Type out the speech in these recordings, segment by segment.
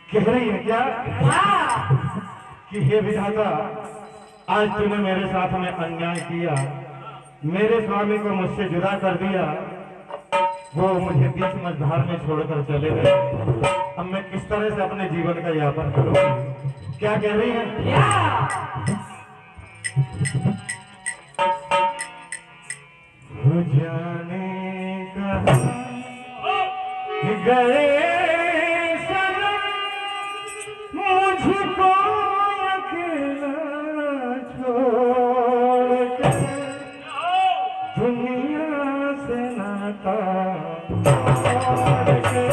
कह रही है क्या कि हे विधाता, आज तूने मेरे साथ में अन्याय किया, मेरे स्वामी को मुझसे जुदा कर दिया, वो मुझे बीच मझधार में छोड़कर चले गए। अब मैं किस तरह से अपने जीवन का यापन करूंगी? क्या कह रही है? जाने कहाँ गए मुझको अकेला छोड़ के, दुनिया से नाता तोड़ के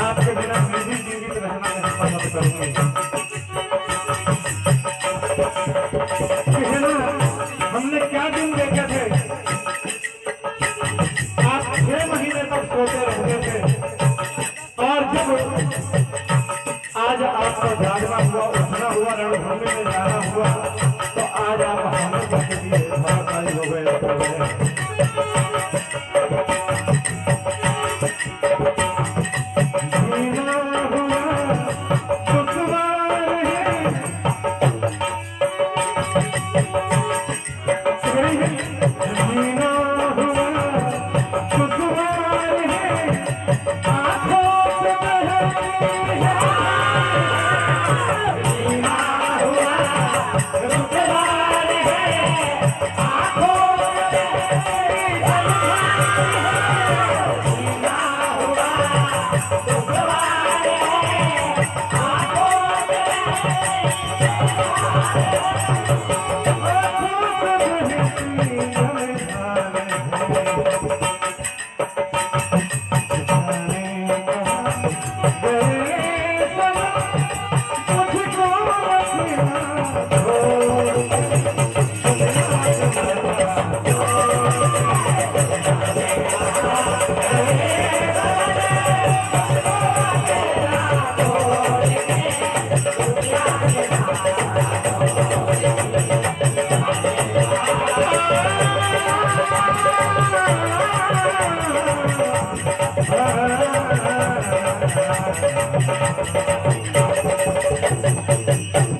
आपके बिना मेरी जीवित रहना नहीं पसंद करूंगी। हमने क्या दिन देखे थे, आप 6 महीने तक सोते रहते थे, और जब आज आपको जागना हुआ, उठना हुआ, रणभूमि में जाना हुआ, तो आज आप हमें करके दिए धराशायी हो गए।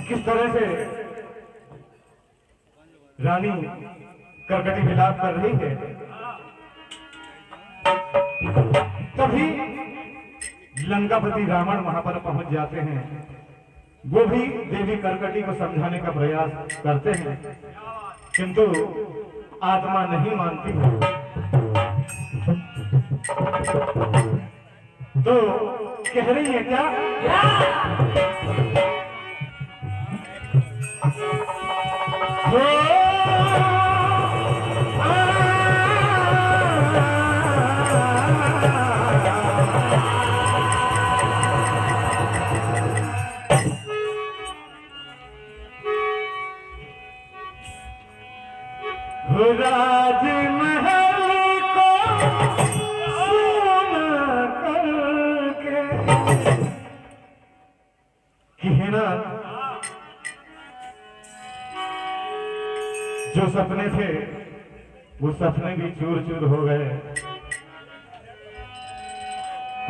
किस तरह से रानी करकटी विलाप कर रही है, तभी लंकापति रावण वहां पर पहुंच जाते हैं। वो भी देवी करकटी को समझाने का प्रयास करते हैं, किंतु आत्मा नहीं मानती। तो कह रही है क्या? राजमहल को सोना करके कहना जो सपने थे वो सपने भी चूर चूर हो गए।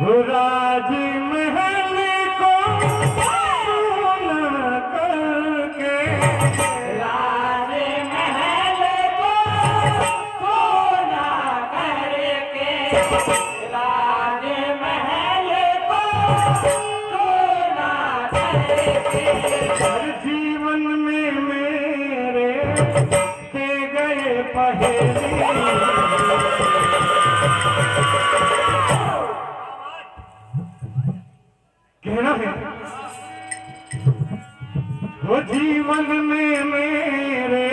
वो राजमहल को सोना करके राजमहल को सोना करके राजमहल को सोना करके हर जीवन में मेरे के गए पहेली कहना है वो जीवन में मेरे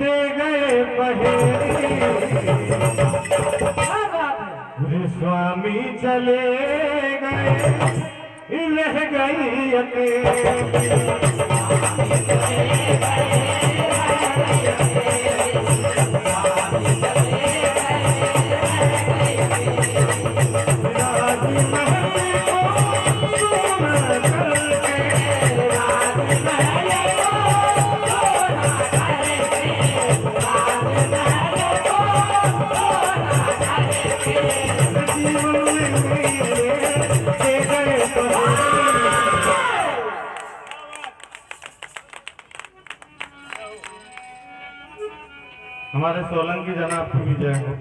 दे गए पहेली वे स्वामी चले गए रह गई अकेली हमारे सोलंकी जनाब की भी जय हो।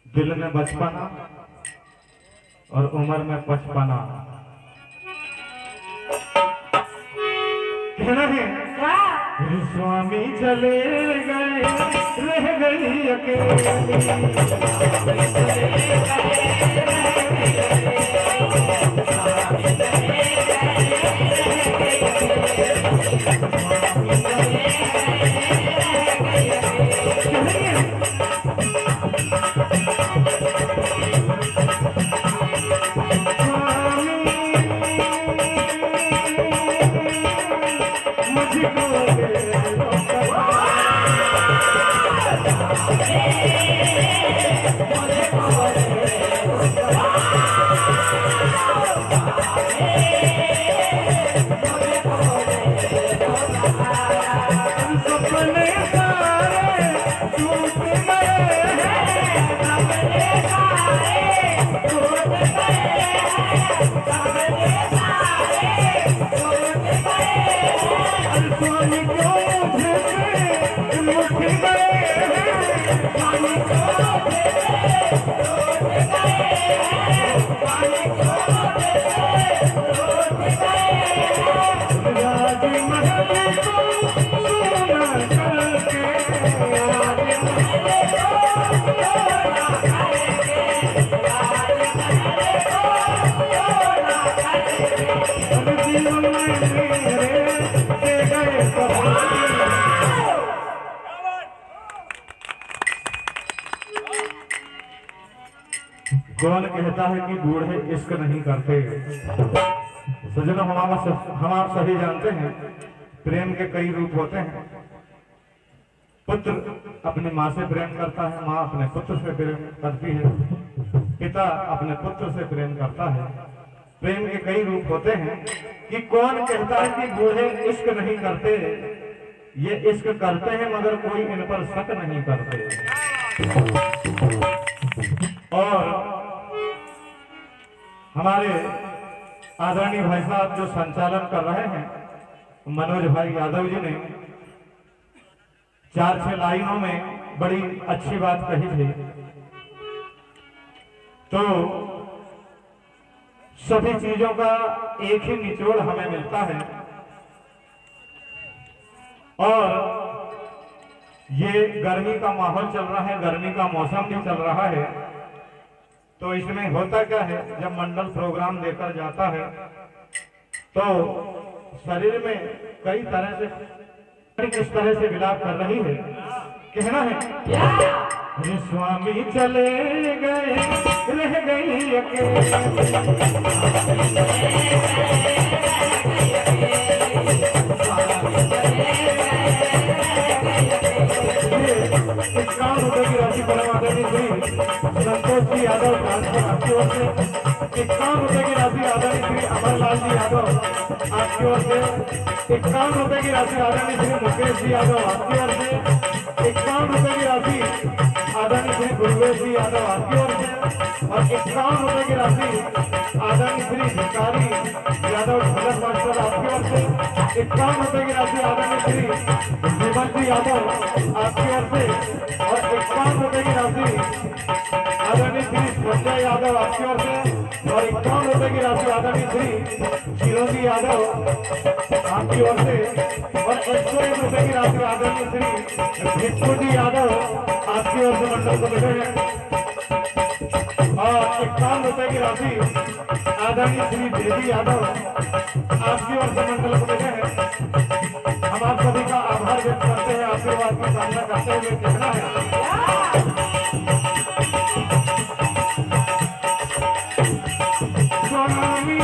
दिल में बचपना और उम्र में पचपना कहना है मेरे स्वामी चले गए रह गई अकेली कौन कहता है कि बूढ़े इश्क नहीं करते। सजनों हम आप सभी जानते हैं प्रेम के कई रूप होते हैं। पुत्र अपनी माँ से प्रेम करता है, माँ अपने पुत्र से प्रेम करती है, पिता अपने पुत्र से प्रेम करता है। प्रेम के कई रूप होते हैं कि कौन कहता है कि बूढ़े इश्क नहीं करते। ये इश्क करते हैं मगर कोई इन पर शक नहीं करते। और हमारे आदरणीय भाई साहब जो संचालन कर रहे हैं मनोज भाई यादव जी ने 4-6 लाइनों में बड़ी अच्छी बात कही थी। तो सभी चीजों का एक ही निचोड़ हमें मिलता है और ये गर्मी का माहौल चल रहा है, गर्मी का मौसम भी चल रहा है। तो इसमें होता क्या है, जब मंडल प्रोग्राम देकर जाता है तो शरीर में कई तरह से किस तरह से विलाप कर रही है। कहना है स्वामी चले गए रह गई अकेले ₹51 की राशि आदरणीय श्री अमरलाल जी यादव आपकी ओर से, ₹51 की राशि आदरणीय श्री मुकेश जी यादव आपकी ओर से, ₹51 की राशि आदरणीय श्री गुरुवेश जी यादव आपकी ओर से, और ₹51 की राशि आदरणीय श्री भिखारी यादव ढोलक मास्टर आपकी ओर से, ₹51 की राशि आदरणीय श्री विमल जी यादव आपकी ओर से, और ₹51 की राशि आदरणीय श्री संजय यादव आपकी ओर से, और ₹51 की राशि आदरणीय श्री चिरंजी यादव आपकी ओर से, और ₹101 की राशि आदरणीय श्री भिक्खू जी यादव आपकी ओर से मंडल को मिले हैं, और ₹51 की राशि आदरणीय श्री देवी यादव आपकी ओर से मंडल को मिले हैं। हम आप सभी का आभार व्यक्त करते हैं, आशीर्वाद की कामना करते हुए कहना है स्वामी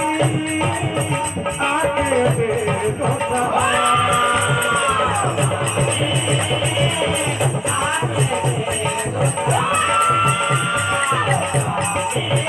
आके देखो आगे देखो